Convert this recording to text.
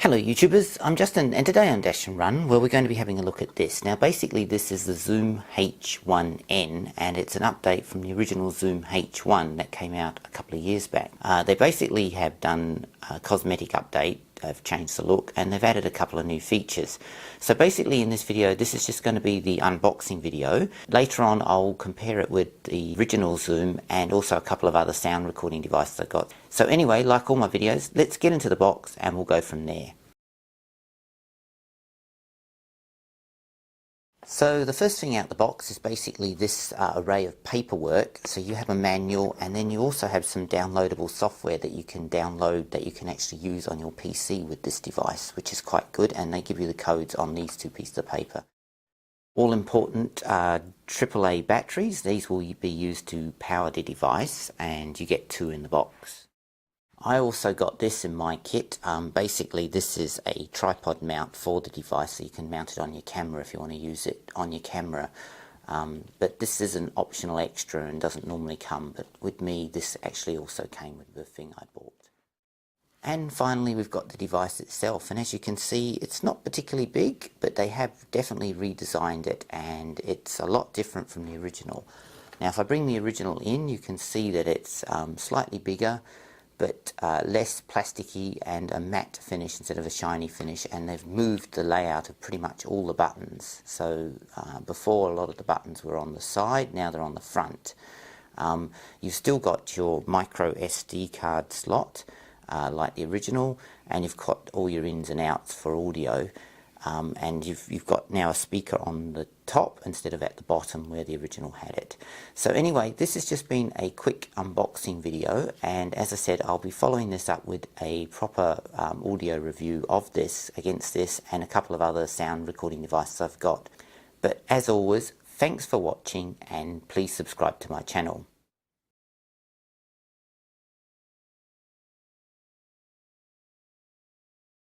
Hello YouTubers, I'm Justin and today on Dashandrun where we're going to be having a look at this. Now basically this is the Zoom H1n and it's an update from the original Zoom H1 that came out a couple of years back. They basically have done a cosmetic update, have changed the look, and they've added a couple of new features. So basically in this video this is just going to be the unboxing video. Later on I'll compare it with the original Zoom and also a couple of other sound recording devices I got. So anyway, like all my videos, let's get into the box and we'll go from there. So the first thing out the box is basically this array of paperwork. So you have a manual and then you also have some downloadable software that you can download that you can actually use on your PC with this device, which is quite good, and they give you the codes on these two pieces of paper. All important AAA batteries. These will be used to power the device and you get 2 in the box. I also got this in my kit. Basically this is a tripod mount for the device, so you can mount it on your camera if you want to use it on your camera. But this is an optional extra and doesn't normally come, but with me this actually also came with the thing I bought. And finally we've got the device itself, and as you can see it's not particularly big, but they have definitely redesigned it and it's a lot different from the original. Now if I bring the original in, you can see that it's slightly bigger, but less plasticky and a matte finish instead of a shiny finish, and they've moved the layout of pretty much all the buttons. So before a lot of the buttons were on the side, now they're on the front. You've still got your micro SD card slot like the original, and you've got all your ins and outs for audio, and you've got now a speaker on the top instead of at the bottom where the original had it. So anyway, this has just been a quick unboxing video, and as I said, I'll be following this up with a proper audio review of this against this and a couple of other sound recording devices I've got. But as always, thanks for watching and please subscribe to my channel.